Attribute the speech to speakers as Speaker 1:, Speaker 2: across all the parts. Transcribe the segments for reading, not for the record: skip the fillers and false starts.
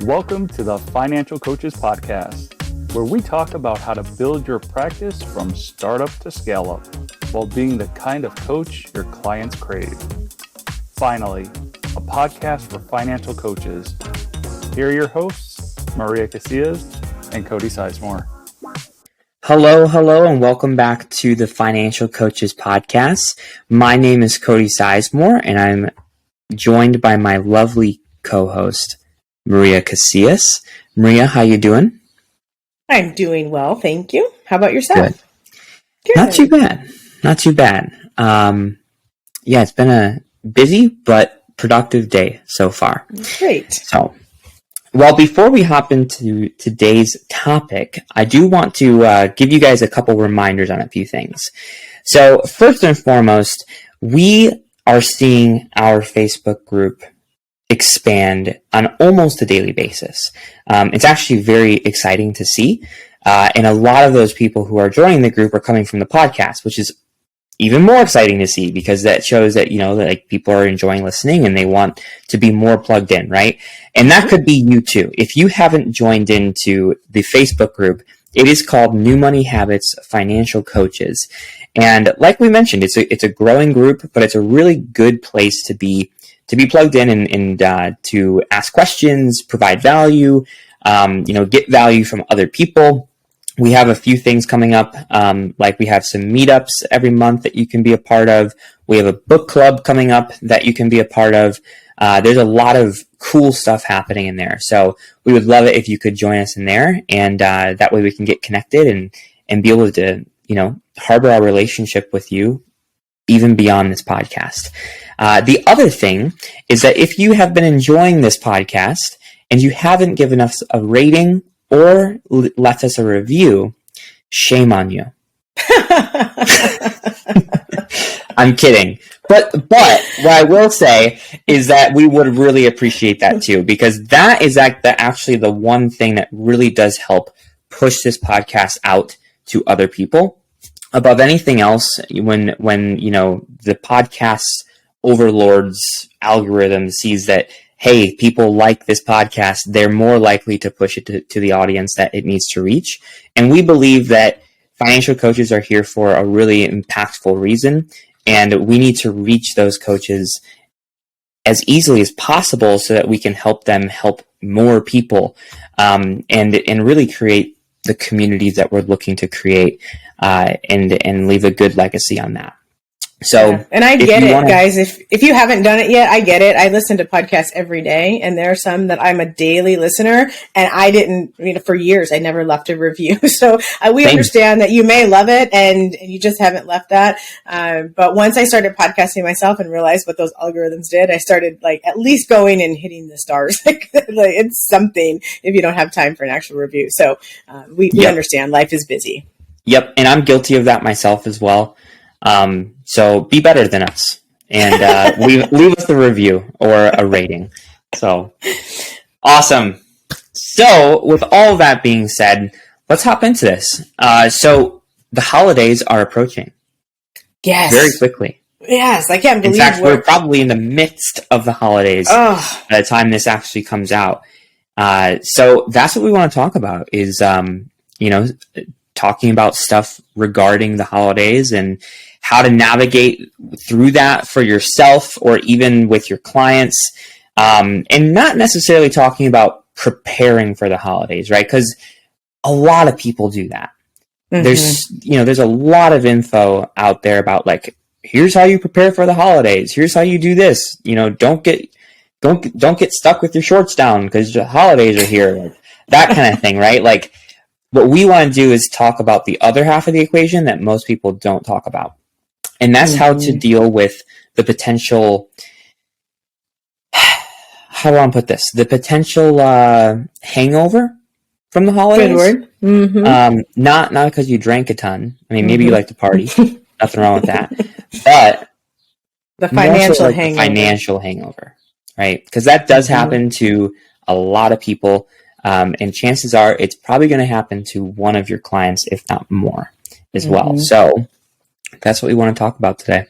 Speaker 1: Welcome to the Financial Coaches Podcast, where we talk about how to build your practice from startup to scale up while being the kind of coach your clients crave. Finally, a podcast for financial coaches. Here are your hosts, Maria Casillas and Cody Sizemore.
Speaker 2: Hello, and welcome back to the Financial Coaches Podcast. My name is Cody Sizemore, and I'm joined by my lovely co-host, Maria Casillas. Maria, how you doing?
Speaker 3: I'm doing well, thank you. How about yourself?
Speaker 2: Good. Not too bad. It's been a busy but productive day so far.
Speaker 3: Great.
Speaker 2: So, before we hop into today's topic, I do want to give you guys a couple reminders on a few things. So, first and foremost, we are seeing our Facebook group expand on almost a daily basis. It's actually very exciting to see. And a lot of those people who are joining the group are coming from the podcast, which is even more exciting to see because that shows that, that people are enjoying listening and they want to be more plugged in, right? And that could be you too. If you haven't joined into the Facebook group, it is called New Money Habits Financial Coaches. And like we mentioned, it's a growing group, but it's a really good place to be plugged in and to ask questions, provide value, get value from other people. We have a few things coming up, like we have some meetups every month that you can be a part of. We have a book club coming up that you can be a part of. There's a lot of cool stuff happening in there. So we would love it if you could join us in there. And that way we can get connected and be able to, harbor our relationship with you even beyond this podcast. The other thing is that if you have been enjoying this podcast and you haven't given us a rating or left us a review, shame on you. I'm kidding. But what I will say is that we would really appreciate that too, because that is actually the one thing that really does help push this podcast out to other people. Above anything else, when the podcast overlord's algorithm sees that, hey, people like this podcast, they're more likely to push it to the audience that it needs to reach. And we believe that financial coaches are here for a really impactful reason, and we need to reach those coaches as easily as possible so that we can help them help more people, and really create the communities that we're looking to create, and leave a good legacy on that. So,
Speaker 3: yeah. And I get it, guys. If you haven't done it yet, I get it. I listen to podcasts every day, and there are some that I'm a daily listener, and I didn't, for years, I never left a review. So we understand that you may love it, and you just haven't left that. But once I started podcasting myself and realized what those algorithms did, I started at least going and hitting the stars. It's something if you don't have time for an actual review. So we understand life is busy.
Speaker 2: Yep, and I'm guilty of that myself as well. So be better than us and leave us a review or a rating. So awesome. So with all that being said, let's hop into this. So the holidays are approaching.
Speaker 3: Yes.
Speaker 2: Very quickly.
Speaker 3: Yes, I can't believe.
Speaker 2: In fact, we're probably in the midst of the holidays by the time this actually comes out. So that's what we want to talk about is, talking about stuff regarding the holidays and how to navigate through that for yourself or even with your clients, and not necessarily talking about preparing for the holidays, right? Because a lot of people do that. Mm-hmm. There's a lot of info out there about here's how you prepare for the holidays. Here's how you do this. Don't get stuck with your shorts down because the holidays are here. That kind of thing, right? What we want to do is talk about the other half of the equation that most people don't talk about. And that's how to deal with the potential, how do I put this? The potential hangover from the holidays.
Speaker 3: Good word. Mm-hmm.
Speaker 2: Not because you drank a ton. I mean, maybe you like to party. Nothing wrong with that. But
Speaker 3: the financial hangover.
Speaker 2: The financial hangover, right? Because that does happen to a lot of people. And chances are it's probably going to happen to one of your clients, if not more, as well. So that's what we want to talk about today.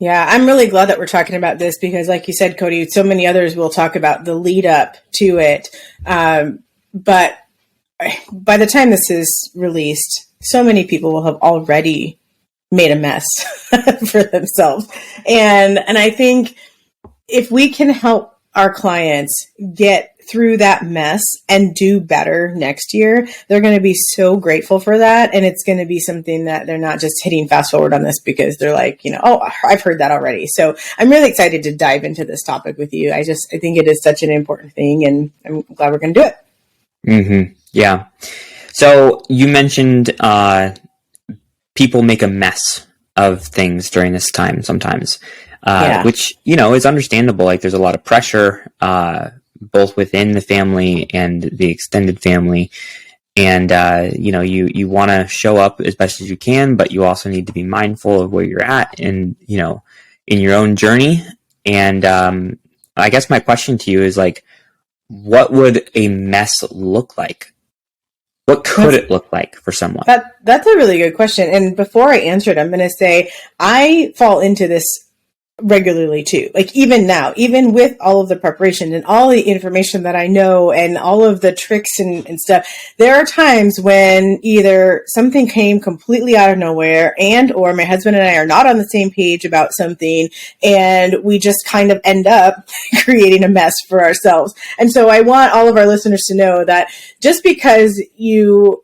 Speaker 3: Yeah, I'm really glad that we're talking about this because, like you said, Cody, so many others will talk about the lead up to it. But by the time this is released, so many people will have already made a mess for themselves. And I think if we can help our clients get through that mess and do better next year, they're going to be so grateful for that. And it's going to be something that they're not just hitting fast forward on this because they're like, oh, I've heard that already. So I'm really excited to dive into this topic with you. I think it is such an important thing, and I'm glad we're going to do it.
Speaker 2: Mm-hmm. Yeah. So you mentioned people make a mess of things during this time sometimes, which, is understandable. Like there's a lot of pressure, both within the family and the extended family. And, you want to show up as best as you can, but you also need to be mindful of where you're at and, in your own journey. And I guess my question to you is like, what would a mess look like? What could it look like for someone?
Speaker 3: That's a really good question. And before I answer it, I'm going to say I fall into this regularly too. Like even now, even with all of the preparation and all the information that I know and all of the tricks and stuff, there are times when either something came completely out of nowhere or my husband and I are not on the same page about something and we just kind of end up creating a mess for ourselves. And so I want all of our listeners to know that just because you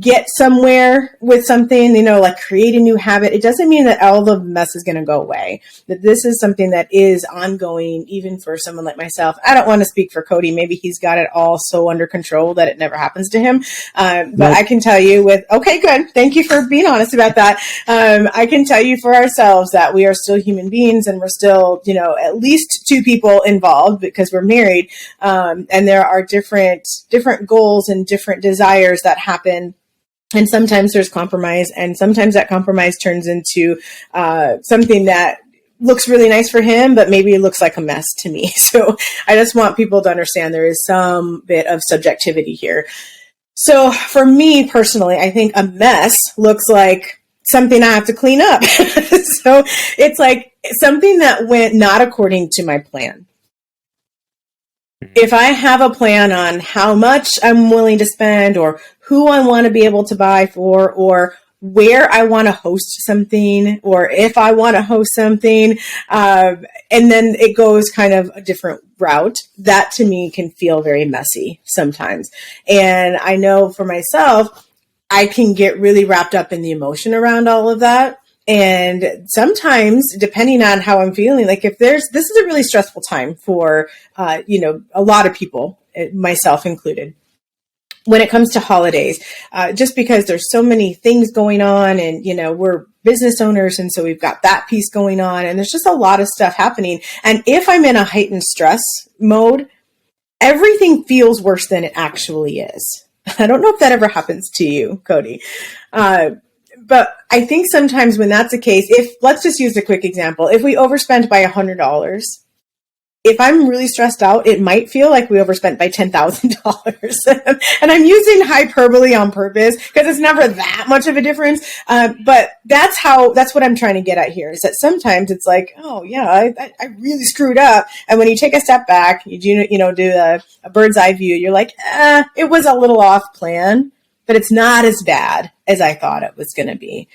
Speaker 3: get somewhere with something, like create a new habit, it doesn't mean that all the mess is going to go away. That this is something that is ongoing, even for someone like myself. I don't want to speak for Cody. Maybe he's got it all so under control that it never happens to him. But I can tell you okay, good. Thank you for being honest about that. I can tell you for ourselves that we are still human beings and we're still, at least two people involved because we're married. And there are different goals and different desires that happen. And sometimes there's compromise, and sometimes that compromise turns into something that looks really nice for him, but maybe it looks like a mess to me. So I just want people to understand there is some bit of subjectivity here. So for me personally, I think a mess looks like something I have to clean up. So it's like something that went not according to my plan. If I have a plan on how much I'm willing to spend or who I want to be able to buy for or where I want to host something or if I want to host something, and then it goes kind of a different route, that to me can feel very messy sometimes. And I know for myself, I can get really wrapped up in the emotion around all of that. And sometimes, depending on how I'm feeling, like this is a really stressful time for, a lot of people, myself included, when it comes to holidays, just because there's so many things going on and, we're business owners. And so we've got that piece going on and there's just a lot of stuff happening. And if I'm in a heightened stress mode, everything feels worse than it actually is. I don't know if that ever happens to you, Cody. But I think sometimes when that's the case, let's just use a quick example. If we overspend by $100, if I'm really stressed out, it might feel like we overspent by $10,000. And I'm using hyperbole on purpose because it's never that much of a difference. But that's what I'm trying to get at here is that sometimes it's like, oh yeah, I really screwed up. And when you take a step back, you do a bird's eye view, you're like, it was a little off plan, but it's not as bad as I thought it was going to be.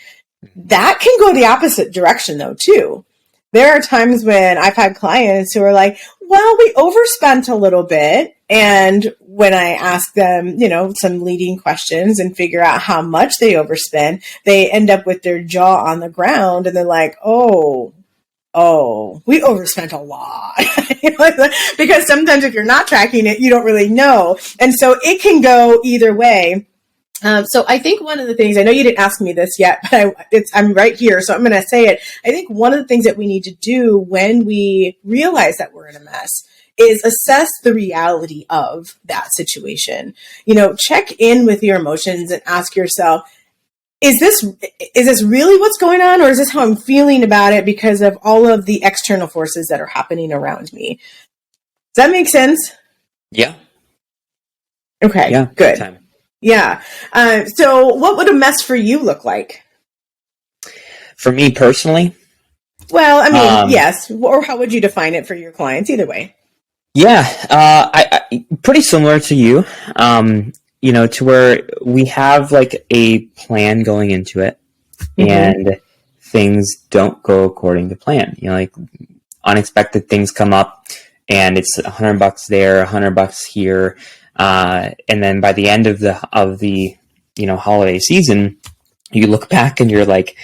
Speaker 3: That can go the opposite direction though, too. There are times when I've had clients who are like, well, we overspent a little bit. And when I ask them, some leading questions and figure out how much they overspent, they end up with their jaw on the ground and they're like, oh, we overspent a lot. Because sometimes if you're not tracking it, you don't really know. And so it can go either way. So I think one of the things, I know you didn't ask me this yet, but I'm right here, so I'm going to say it. I think one of the things that we need to do when we realize that we're in a mess is assess the reality of that situation. Check in with your emotions and ask yourself, is this really what's going on, or is this how I'm feeling about it because of all of the external forces that are happening around me? Does that make sense?
Speaker 2: Yeah.
Speaker 3: Okay,
Speaker 2: yeah,
Speaker 3: good.
Speaker 2: Time.
Speaker 3: Yeah. So what would a mess for you look like?
Speaker 2: For me personally,
Speaker 3: Well, I mean, yes. Or how would you define it for your clients? Either way.
Speaker 2: Yeah, I pretty similar to you. To where we have like a plan going into it, and things don't go according to plan. Like unexpected things come up, and it's $100 there, $100 here, and then by the end of the holiday season, you look back and you're like,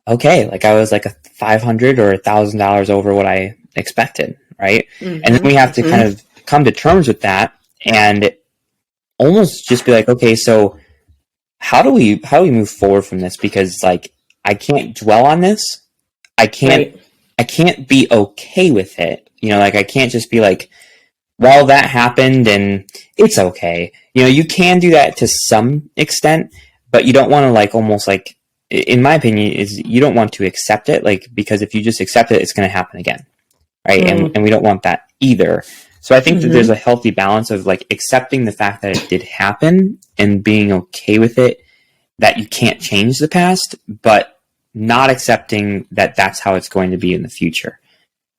Speaker 2: okay, like I was like $500 or $1,000 over what I expected, right? And then we have to kind of come to terms with that and almost just be like, okay, so how do we move forward from this? Because like I can't dwell on this. I can't be okay with it. Like I can't just be like, well, that happened and it's okay. You can do that to some extent, but you don't want to like almost like, in my opinion, is you don't want to accept it, like, because if you just accept it, it's going to happen again. Right. And we don't want that either. So I think that there's a healthy balance of like accepting the fact that it did happen and being okay with it, that you can't change the past, but not accepting that that's how it's going to be in the future.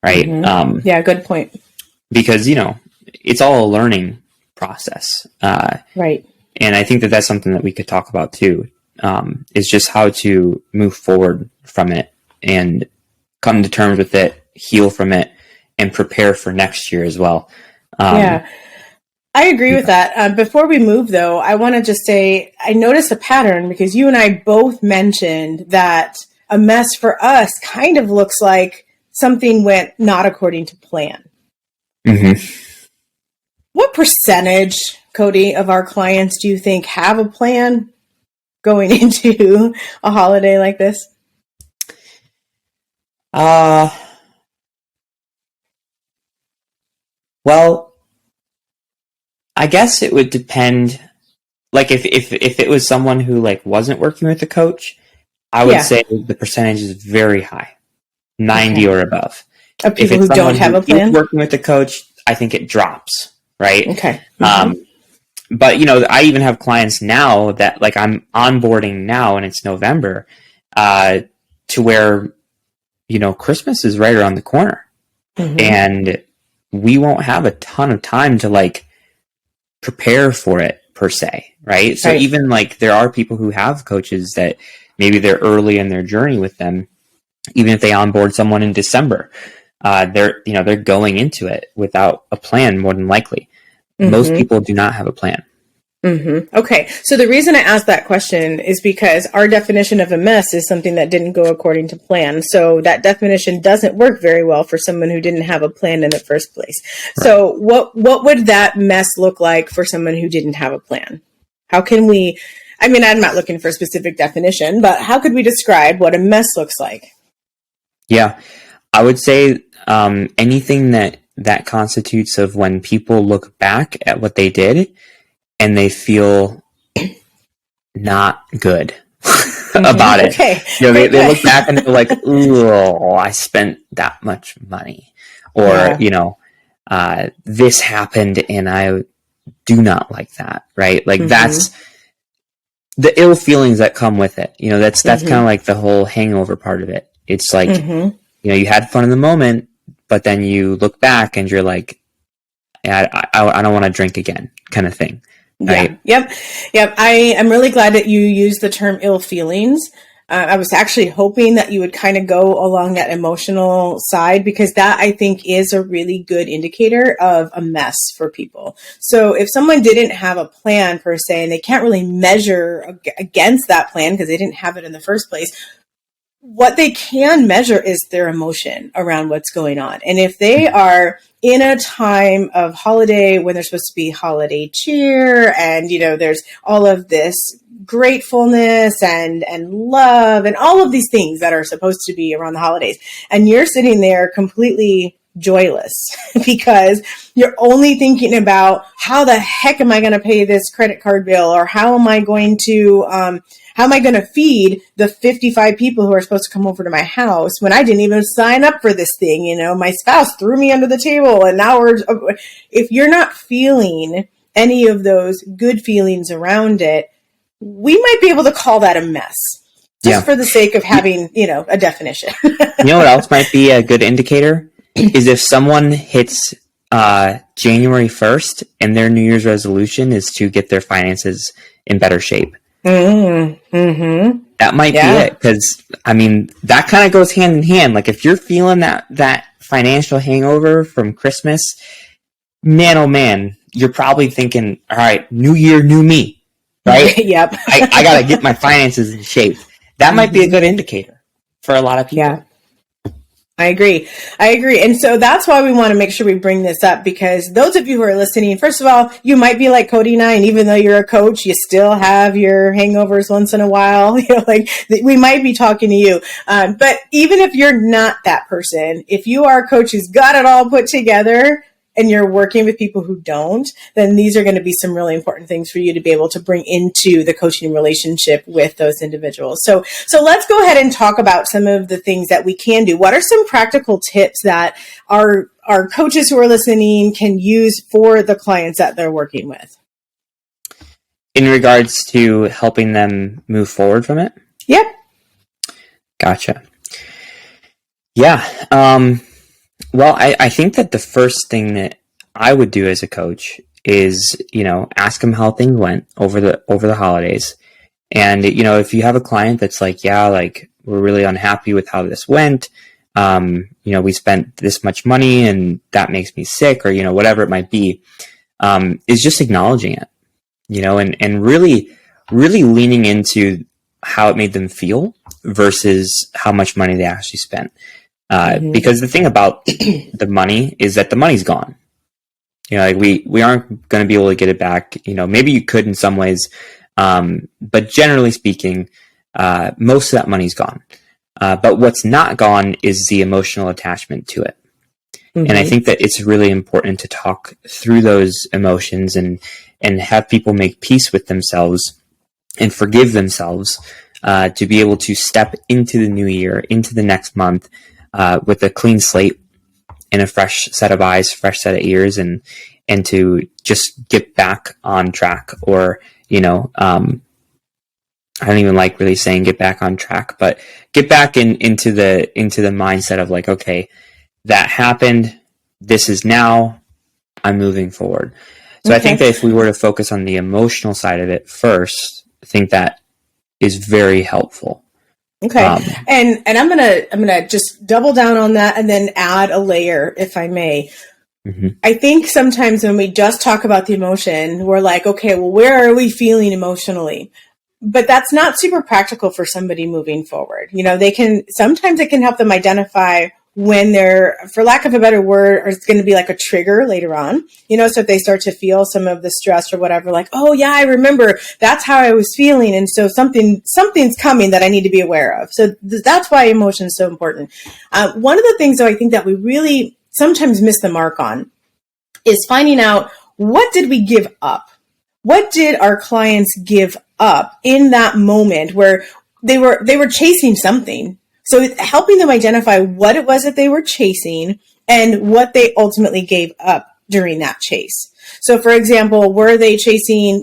Speaker 2: Right.
Speaker 3: Yeah. Good point.
Speaker 2: Because, it's all a learning process.
Speaker 3: Right.
Speaker 2: And I think that that's something that we could talk about too, is just how to move forward from it and come to terms with it, heal from it, and prepare for next year as well.
Speaker 3: Yeah, I agree with that. Before we move, though, I want to just say I noticed a pattern because you and I both mentioned that a mess for us kind of looks like something went not according to plan. What percentage, Cody, of our clients do you think have a plan going into a holiday like this?
Speaker 2: Well, I guess it would depend. Like if it was someone who like wasn't working with a coach, I would say the percentage is very high, 90 or above.
Speaker 3: Of people who don't have a plan?
Speaker 2: Working with a coach, I think it drops, right?
Speaker 3: Okay.
Speaker 2: But I even have clients now that like I'm onboarding now, and it's November, to where Christmas is right around the corner, and we won't have a ton of time to like prepare for it per se, right? So even like there are people who have coaches that maybe they're early in their journey with them, even if they onboard someone in December, they're going into it without a plan more than likely. Most people do not have a plan.
Speaker 3: Okay. So the reason I asked that question is because our definition of a mess is something that didn't go according to plan. So that definition doesn't work very well for someone who didn't have a plan in the first place. Right. So what would that mess look like for someone who didn't have a plan? How can we, I mean, I'm not looking for a specific definition, but how could we describe what a mess looks like?
Speaker 2: Yeah, I would say anything that constitutes of when people look back at what they did and they feel not good about it.
Speaker 3: Okay.
Speaker 2: They look back and they're like, "Ooh, I spent that much money," or this happened and I do not like that. Right? Like that's the ill feelings that come with it. That's kind of like the whole hangover part of it. It's like you had fun in the moment, but then you look back and you're like, I don't want to drink again, kind of thing. Right?
Speaker 3: Yeah. Yep. I am really glad that you used the term ill feelings. I was actually hoping that you would kind of go along that emotional side, because that I think is a really good indicator of a mess for people. So if someone didn't have a plan per se, and they can't really measure against that plan because they didn't have it in the first place, what they can measure is their emotion around what's going on. And if they are in a time of holiday when there's supposed to be holiday cheer and, there's all of this gratefulness and love and all of these things that are supposed to be around the holidays, and you're sitting there completely joyless because you're only thinking about how the heck am I going to pay this credit card bill, or how am I going to feed the 55 people who are supposed to come over to my house when I didn't even sign up for this thing? My spouse threw me under the table, and now if you're not feeling any of those good feelings around it, we might be able to call that a mess. just for the sake of having, a definition.
Speaker 2: You know what else might be a good indicator is if someone hits January 1st and their New Year's resolution is to get their finances in better shape.
Speaker 3: Mm-hmm.
Speaker 2: That might be it, because that kind of goes hand in hand. Like if you're feeling that financial hangover from Christmas, man, oh man, you're probably thinking, all right, new year, new me, right?
Speaker 3: Yep.
Speaker 2: I got to get my finances in shape. That might be a good indicator for a lot of people.
Speaker 3: Yeah. I agree. And so that's why we want to make sure we bring this up, because those of you who are listening, first of all, you might be like Cody and I, and even though you're a coach, you still have your hangovers once in a while. We might be talking to you. But even if you're not that person, if you are a coach who's got it all put together, and you're working with people who don't, then these are going to be some really important things for you to be able to bring into the coaching relationship with those individuals. So let's go ahead and talk about some of the things that we can do. What are some practical tips that our coaches who are listening can use for the clients that they're working with?
Speaker 2: In regards to helping them move forward from it?
Speaker 3: Yep.
Speaker 2: Gotcha. Yeah. Well, I think that the first thing that I would do as a coach is, ask them how things went over the holidays. And, if you have a client that's like, yeah, like we're really unhappy with how this went, we spent this much money and that makes me sick, or, whatever it might be, is just acknowledging it, and really, really leaning into how it made them feel versus how much money they actually spent. Because the thing about the money is that the money's gone. We aren't going to be able to get it back. Maybe you could in some ways, but generally speaking, most of that money's gone. But what's not gone is the emotional attachment to it. And I think that it's really important to talk through those emotions and have people make peace with themselves and forgive themselves, to be able to step into the new year, into the next month, with a clean slate and a fresh set of eyes, fresh set of ears, and to just get back on track. Or, I don't even like really saying get back on track, but get back into the mindset of like, okay, that happened. This is now, I'm moving forward. So I think that if we were to focus on the emotional side of it first, I think that is very helpful.
Speaker 3: Okay. And I'm gonna just double down on that and then add a layer, if I may. I think sometimes when we just talk about the emotion, we're like, okay, well, where are we feeling emotionally? But that's not super practical for somebody moving forward. Sometimes it can help them identify when they're, for lack of a better word, or it's going to be like a trigger later on, so if they start to feel some of the stress or whatever, like, oh yeah, I remember that's how I was feeling. And so something's coming that I need to be aware of. So that's why emotion is so important. One of the things though, I think that we really sometimes miss the mark on is finding out, what did we give up? What did our clients give up in that moment where they were chasing something? So helping them identify what it was that they were chasing and what they ultimately gave up during that chase. So for example, were they chasing,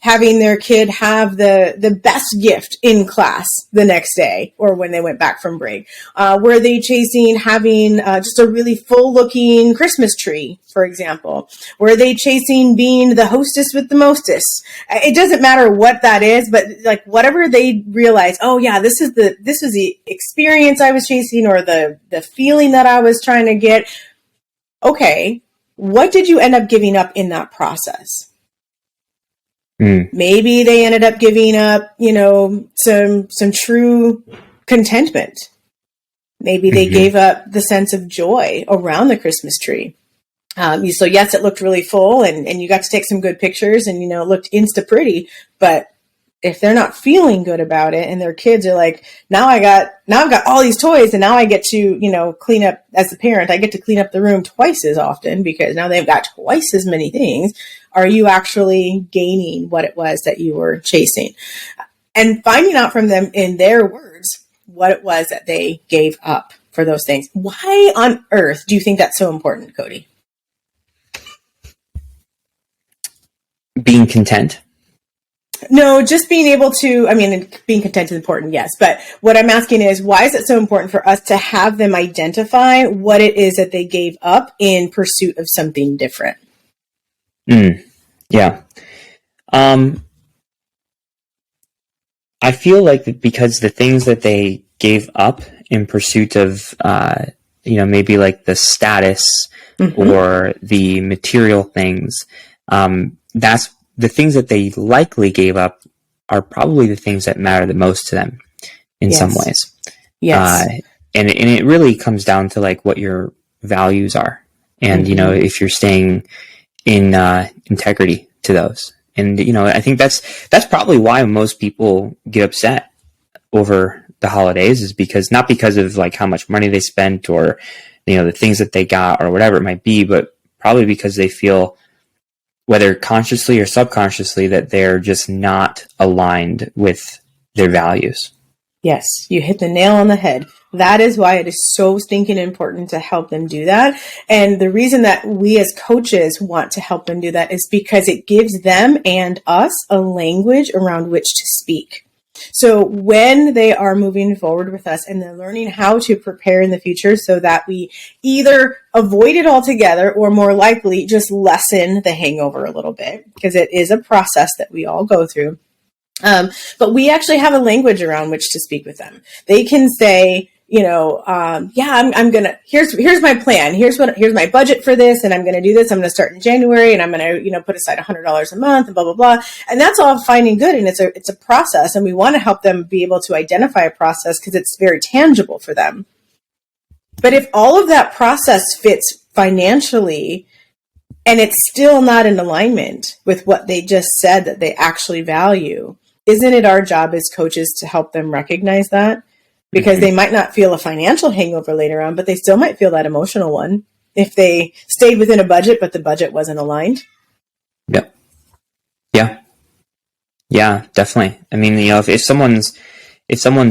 Speaker 3: having their kid have the best gift in class the next day or when they went back from break? Were they chasing having just a really full looking Christmas tree, for example? Were they chasing being the hostess with the mostest? It doesn't matter what that is, but like whatever they realize, oh yeah, this was the experience I was chasing, or the feeling that I was trying to get. Okay, what did you end up giving up in that process? Maybe they ended up giving up, some true contentment. Maybe they gave up the sense of joy around the Christmas tree. So yes, it looked really full and you got to take some good pictures and, it looked insta pretty, but if they're not feeling good about it and their kids are like, now I've got all these toys and now I get to, clean up, as a parent, I get to clean up the room twice as often because now they've got twice as many things. Are you actually gaining what it was that you were chasing? And finding out from them in their words what it was that they gave up for those things. Why on earth do you think that's so important, Cody?
Speaker 2: Being content.
Speaker 3: No, just being able to, I mean, being content is important, yes. But what I'm asking is, why is it so important for us to have them identify what it is that they gave up in pursuit of something different?
Speaker 2: Yeah. I feel like because the things that they gave up in pursuit of, maybe like the status or the material things, that's the things that they likely gave up are probably the things that matter the most to them in some ways.
Speaker 3: Yes.
Speaker 2: And it really comes down to like what your values are. And, if you're staying in integrity to those. And, I think that's probably why most people get upset over the holidays, is because not because of like how much money they spent or, the things that they got or whatever it might be, but probably because they feel, whether consciously or subconsciously, that they're just not aligned with their values.
Speaker 3: Yes, you hit the nail on the head. That is why it is so stinking important to help them do that. And the reason that we as coaches want to help them do that is because it gives them and us a language around which to speak. So when they are moving forward with us and they're learning how to prepare in the future so that we either avoid it altogether or more likely just lessen the hangover a little bit, because it is a process that we all go through. But we actually have a language around which to speak with them. They can say, I'm gonna, here's my plan. Here's my budget for this. And I'm going to do this. I'm going to start in January and I'm going to, put aside $100 a month and blah, blah, blah. And that's all fine and good. And it's a process. And we want to help them be able to identify a process because it's very tangible for them. But if all of that process fits financially and it's still not in alignment with what they just said that they actually value, isn't it our job as coaches to help them recognize that? Because they might not feel a financial hangover later on, but they still might feel that emotional one if they stayed within a budget, but the budget wasn't aligned.
Speaker 2: Yep. Yeah, definitely. I mean, if someone's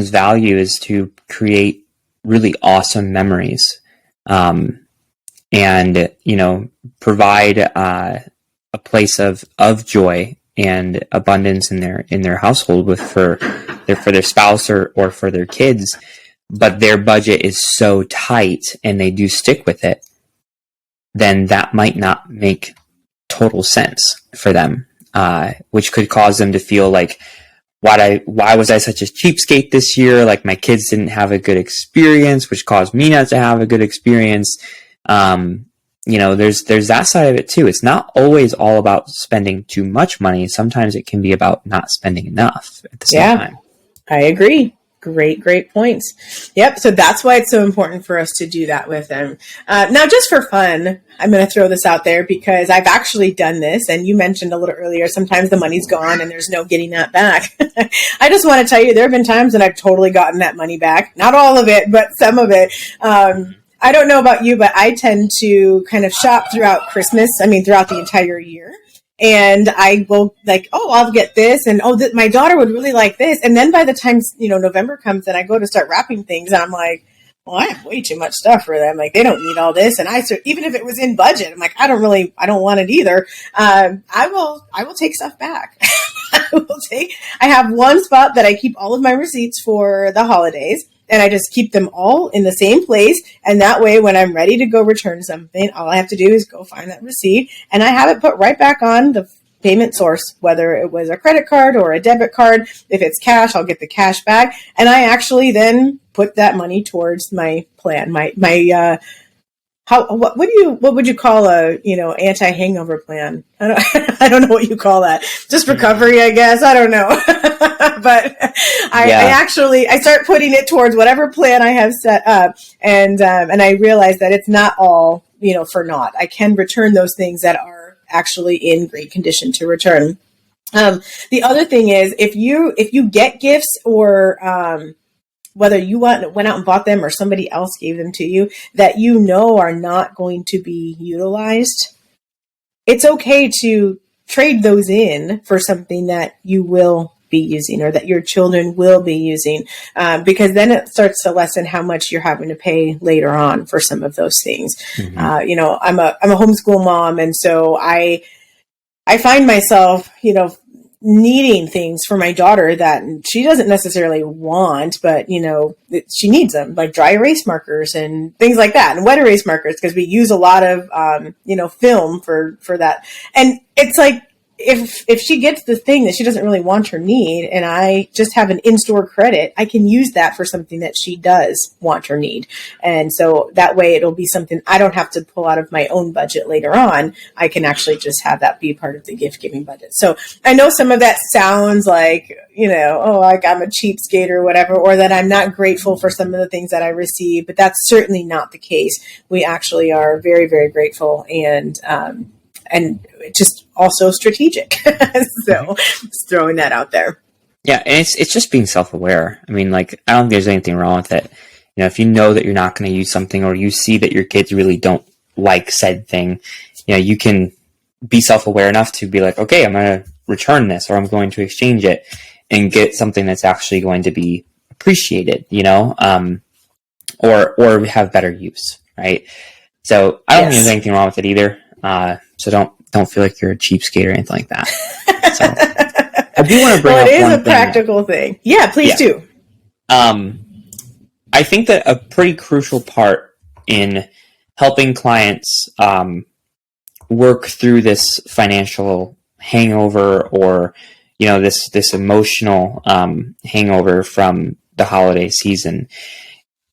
Speaker 2: value is to create really awesome memories, and, provide a place of joy and abundance in their household for their spouse or for their kids, but their budget is so tight and they do stick with it, then that might not make total sense for them, which could cause them to feel like, why was I such a cheapskate this year? Like my kids didn't have a good experience, which caused me not to have a good experience. There's that side of it too. It's not always all about spending too much money. Sometimes it can be about not spending enough at the same time.
Speaker 3: I agree. Great points. Yep. So that's why it's so important for us to do that with them. Now, just for fun, I'm going to throw this out there because I've actually done this. And you mentioned a little earlier, sometimes the money's gone and there's no getting that back. I just want to tell you, there have been times when I've totally gotten that money back. Not all of it, but some of it. I don't know about you, but I tend to kind of shop throughout throughout the entire year. And I will I'll get this. And, my daughter would really like this. And then by the time, November comes and I go to start wrapping things, and I'm like, well, I have way too much stuff for them. Like, they don't need all this. And even if it was in budget, I'm like, I don't want it either. I will take stuff back. I have one spot that I keep all of my receipts for the holidays. And I just keep them all in the same place. And that way, when I'm ready to go return something, all I have to do is go find that receipt. And I have it put right back on the payment source, whether it was a credit card or a debit card. If it's cash, I'll get the cash back. And I actually then put that money towards my plan, what would you call a, anti-hangover plan? I don't know what you call that. Just recovery, I guess. I don't know. But I start putting it towards whatever plan I have set up. And I realize that it's not all, for naught. I can return those things that are actually in great condition to return. The other thing is, if you get gifts or, whether you went out and bought them or somebody else gave them to you that are not going to be utilized, it's okay to trade those in for something that you will be using or that your children will be using, because then it starts to lessen how much you're having to pay later on for some of those things. Mm-hmm. I'm a homeschool mom, and so I find myself, needing things for my daughter that she doesn't necessarily want, but she needs them, like dry erase markers and things like that, and wet erase markers, because we use a lot of film for that. And it's like, if she gets the thing that she doesn't really want or need, and I just have an in-store credit, I can use that for something that she does want or need. And so that way it'll be something I don't have to pull out of my own budget later on. I can actually just have that be part of the gift giving budget. So I know some of that sounds like, like I'm a cheapskate or whatever, or that I'm not grateful for some of the things that I receive, but that's certainly not the case. We actually are very, very grateful, and just also strategic. So just throwing that out there.
Speaker 2: Yeah, and it's just being self-aware. I mean, like, I don't think there's anything wrong with it. If you know that you're not going to use something, or you see that your kids really don't like said thing, you can be self-aware enough to be like, okay, I'm going to return this, or I'm going to exchange it and get something that's actually going to be appreciated, or have better use, right? So I don't think there's anything wrong with it either. So don't feel like you're a cheapskate or anything like that. So I do want to bring up
Speaker 3: it is
Speaker 2: one
Speaker 3: a practical thing. Yeah, please do.
Speaker 2: I think that a pretty crucial part in helping clients work through this financial hangover, or this emotional hangover from the holiday season,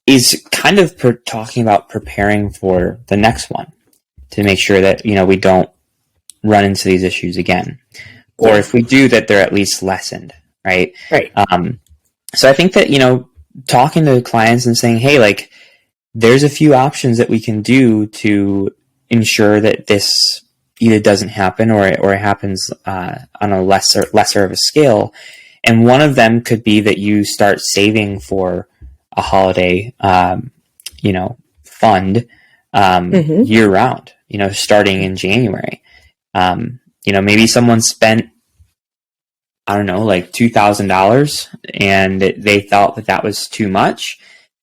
Speaker 2: is kind of talking about preparing for the next one, to make sure that we don't run into these issues again, or if we do, that they're at least lessened, right?
Speaker 3: Right.
Speaker 2: So I think that talking to clients and saying, hey, like, there's a few options that we can do to ensure that this either doesn't happen, or it happens on a lesser of a scale. And one of them could be that you start saving for a holiday, fund year round. Starting in January. Maybe someone spent, I don't know, like $2,000, and they felt that was too much.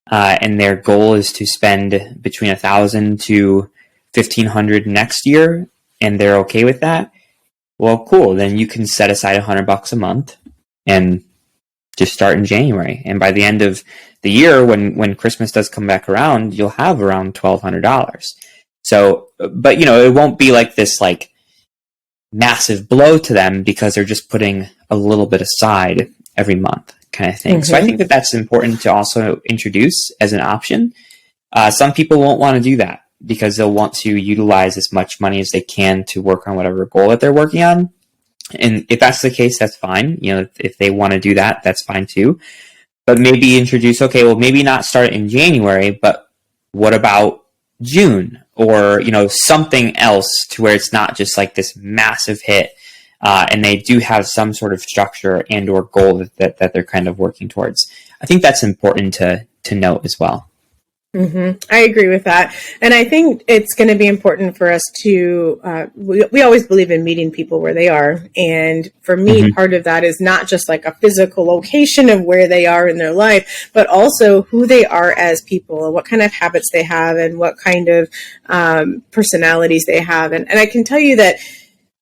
Speaker 2: And their goal is to spend between $1,000 to $1,500 next year, and they're okay with that. Well, cool. Then you can set aside $100 a month and just start in January. And by the end of the year, when Christmas does come back around, you'll have around $1,200. So, but it won't be like this like massive blow to them, because they're just putting a little bit aside every month, kind of thing. Mm-hmm. So I think that that's important to also introduce as an option. Some people won't want to do that because they'll want to utilize as much money as they can to work on whatever goal that they're working on. And if that's the case, that's fine. If they want to do that, that's fine too. But maybe introduce, okay, well, maybe not start in January, but what about June, or something else, to where it's not just like this massive hit, and they do have some sort of structure and or goal that they're kind of working towards. I think that's important to note as well.
Speaker 3: Mm-hmm. I agree with that. And I think it's going to be important for us to, we always believe in meeting people where they are. And for me, mm-hmm. part of that is not just like a physical location of where they are in their life, but also who they are as people, and what kind of habits they have, and what kind of personalities they have. And I can tell you that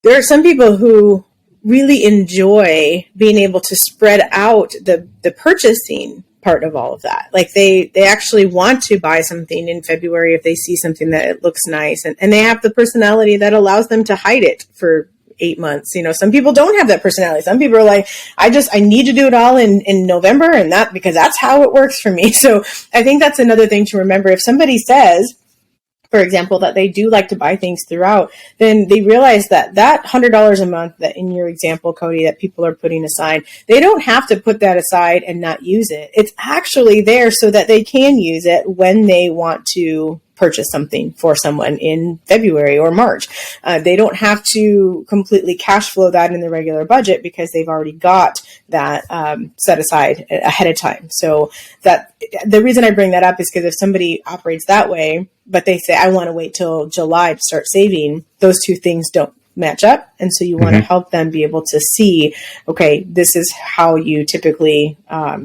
Speaker 3: there are some people who really enjoy being able to spread out the purchasing part of all of that. Like they actually want to buy something in February if they see something that it looks nice, and they have the personality that allows them to hide it for 8 months. Some people don't have that personality. Some people are like, I need to do it all in November, and that because that's how it works for me. So I think that's another thing to remember. If somebody says, for example, that they do like to buy things throughout, then they realize that $100 a month, that in your example, Cody, that people are putting aside, they don't have to put that aside and not use it. It's actually there so that they can use it when they want to purchase something for someone in February or March. They don't have to completely cash flow that in the regular budget, because they've already got that set aside ahead of time. So that the reason I bring that up is because if somebody operates that way, but they say, I want to wait till July to start saving, those two things don't match up. And so you want to help them be able to see, okay, this is how you typically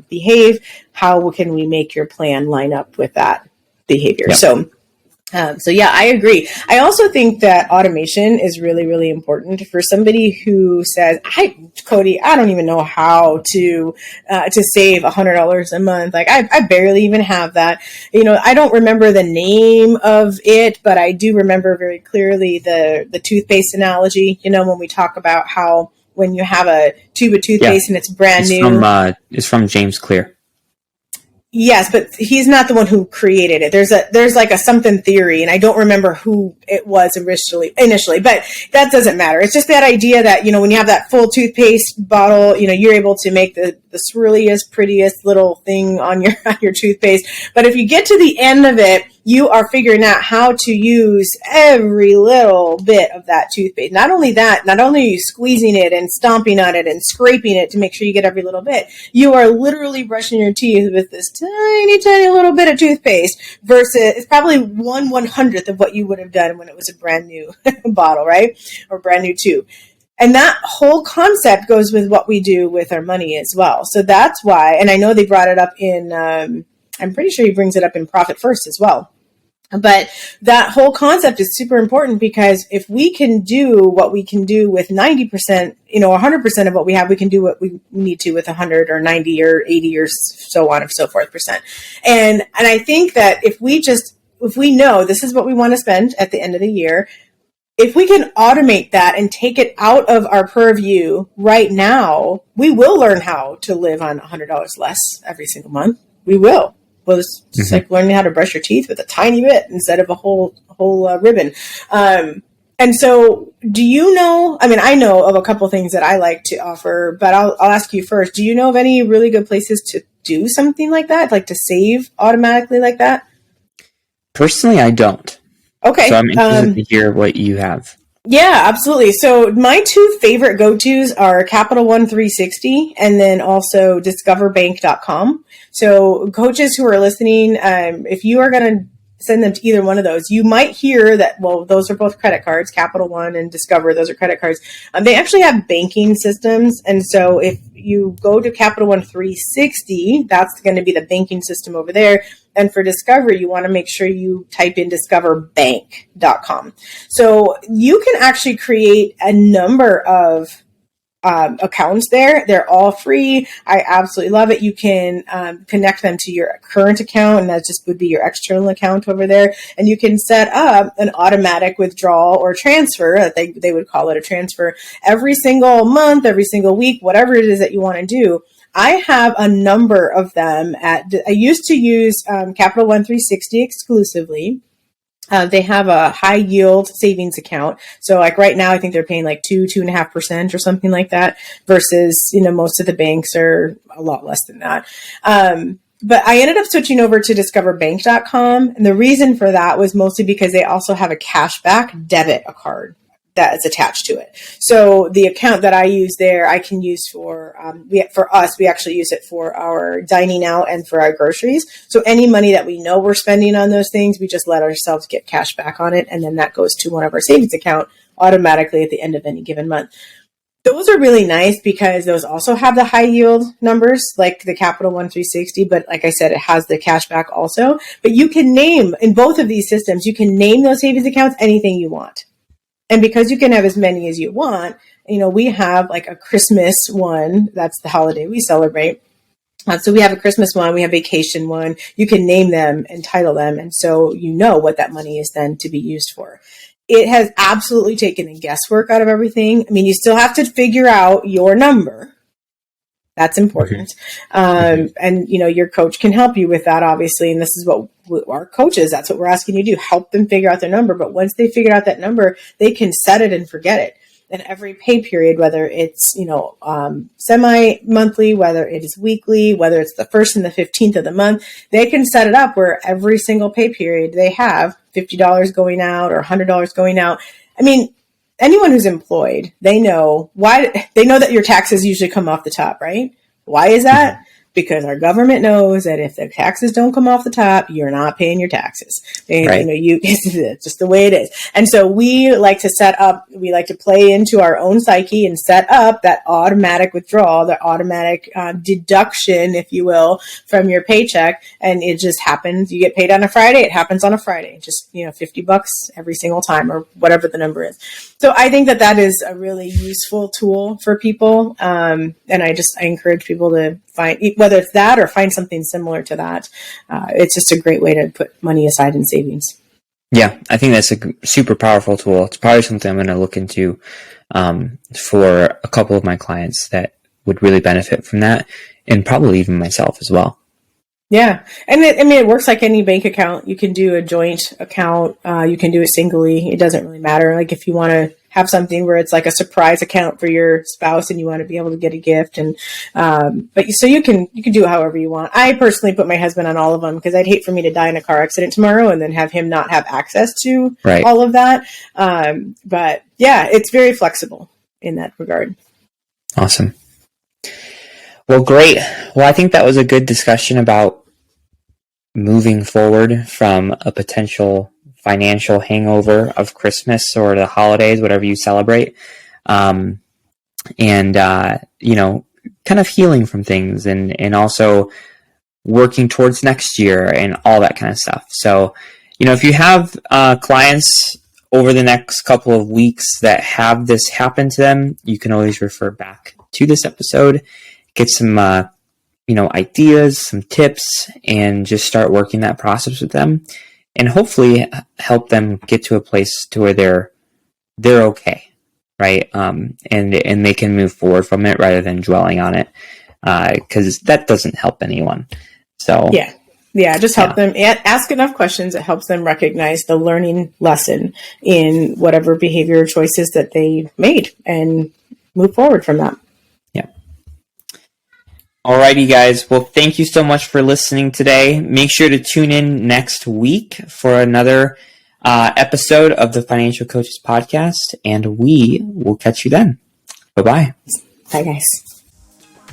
Speaker 3: behave. How can we make your plan line up with that behavior? Yep. So So yeah, I agree. I also think that automation is really, really important for somebody who says, Cody, I don't even know how to save $100 a month. Like I barely even have that. I don't remember the name of it, but I do remember very clearly the toothpaste analogy, when we talk about how when you have a tube of toothpaste and it's brand new.
Speaker 2: It's from James Clear.
Speaker 3: Yes, but he's not the one who created it. There's like a something theory, and I don't remember who it was initially, but that doesn't matter. It's just that idea that, when you have that full toothpaste bottle, you're able to make the swirliest, prettiest little thing on your toothpaste. But if you get to the end of it, you are figuring out how to use every little bit of that toothpaste. Not only that, not only are you squeezing it and stomping on it and scraping it to make sure you get every little bit, you are literally brushing your teeth with this tiny, tiny little bit of toothpaste versus it's probably 1/100th of what you would have done when it was a brand new bottle, right? Or brand new tube. And that whole concept goes with what we do with our money as well. So that's why, and I know they brought it up in, I'm pretty sure he brings it up in Profit First as well. But that whole concept is super important because if we can do what we can do with 90%, 100% of what we have, we can do what we need to with 100 or 90 or 80 or so on and so forth percent. And I think that if we know this is what we want to spend at the end of the year, if we can automate that and take it out of our purview right now, we will learn how to live on $100 less every single month. We will. Well, it's like learning how to brush your teeth with a tiny bit instead of a whole ribbon. And so do you know, I know of a couple things that I like to offer, but I'll ask you first. Do you know of any really good places to do something like that, like to save automatically like that?
Speaker 2: Personally, I don't.
Speaker 3: Okay.
Speaker 2: So I'm interested to hear what you have.
Speaker 3: Yeah, absolutely. So my two favorite go-tos are Capital One 360 and then also discoverbank.com. So coaches who are listening, if you are going to send them to either one of those, you might hear that, well, those are both credit cards, Capital One and Discover, those are credit cards. They actually have banking systems. And so if you go to Capital One 360, that's going to be the banking system over there. And for Discover, you want to make sure you type in discoverbank.com. So you can actually create a number of accounts there. They're all free. I absolutely love it. You can connect them to your current account, and that just would be your external account over there. And you can set up an automatic withdrawal or transfer. They would call it a transfer every single month, every single week, whatever it is that you want to do. I have a number of them I used to use Capital One 360 exclusively. They have a high yield savings account. So like right now, I think they're paying like 2.5% or something like that versus, most of the banks are a lot less than that. But I ended up switching over to discoverbank.com. And the reason for that was mostly because they also have a cashback debit card that is attached to it. So the account that I use there, I can use for us, we actually use it for our dining out and for our groceries. So any money that we know we're spending on those things, we just let ourselves get cash back on it. And then that goes to one of our savings account automatically at the end of any given month. Those are really nice because those also have the high yield numbers like the Capital One 360. But like I said, it has the cash back also. But you can name in both of these systems, you can name those savings accounts anything you want. And because you can have as many as you want, we have like a Christmas one. That's the holiday we celebrate. So we have a Christmas one. We have vacation one. You can name them and title them. And so you know what that money is then to be used for. It has absolutely taken the guesswork out of everything. You still have to figure out your number. That's important. And, your coach can help you with that, obviously. And this is what our coaches, that's what we're asking you to do. Help them figure out their number. But once they figure out that number, they can set it and forget it. And every pay period, whether it's, semi-monthly, whether it is weekly, whether it's the 1st and the 15th of the month, they can set it up where every single pay period they have $50 going out or $100 going out. Anyone who's employed, they know that your taxes usually come off the top, right? Why is that? because our government knows that if the taxes don't come off the top, you're not paying your taxes. And,
Speaker 2: right.
Speaker 3: It's just the way it is. And so we like to play into our own psyche and set up that automatic withdrawal, the automatic deduction, if you will, from your paycheck. And it just happens. You get paid on a Friday. It happens on a Friday. Just, $50 every single time, or whatever the number is. So I think that is a really useful tool for people. And I encourage people to find, whether it's that or find something similar to that. It's just a great way to put money aside in savings.
Speaker 2: Yeah, I think that's a super powerful tool. It's probably something I'm going to look into for a couple of my clients that would really benefit from that, and probably even myself as well.
Speaker 3: Yeah. And it works like any bank account. You can do a joint account. You can do it singly. It doesn't really matter. Like if you want to have something where it's like a surprise account for your spouse and you want to be able to get a gift. And, so you can do it however you want. I personally put my husband on all of them because I'd hate for me to die in a car accident tomorrow and then have him not have access to all of that. But yeah, it's very flexible in that regard.
Speaker 2: Awesome. Well, great. Well, I think that was a good discussion about moving forward from a potential financial hangover of Christmas or the holidays, whatever you celebrate. And, kind of healing from things and also working towards next year and all that kind of stuff. So, if you have clients over the next couple of weeks that have this happen to them, you can always refer back to this episode, get some, ideas, some tips, and just start working that process with them, and hopefully help them get to a place to where they're okay, right? And they can move forward from it rather than dwelling on it, because that doesn't help anyone. So
Speaker 3: just help them ask enough questions. It helps them recognize the learning lesson in whatever behavior choices that they made and move forward from that.
Speaker 2: Alrighty, guys. Well, thank you so much for listening today. Make sure to tune in next week for another episode of the Financial Coaches Podcast, and we will catch you then. Bye-bye.
Speaker 3: Bye, guys.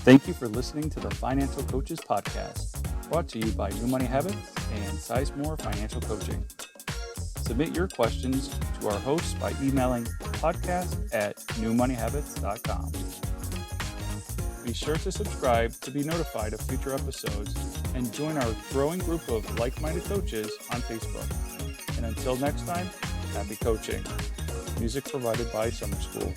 Speaker 1: Thank you for listening to the Financial Coaches Podcast, brought to you by New Money Habits and Sizemore Financial Coaching. Submit your questions to our hosts by emailing podcast@newmoneyhabits.com. Be sure to subscribe to be notified of future episodes and join our growing group of like-minded coaches on Facebook. And until next time, happy coaching. Music provided by Summer School.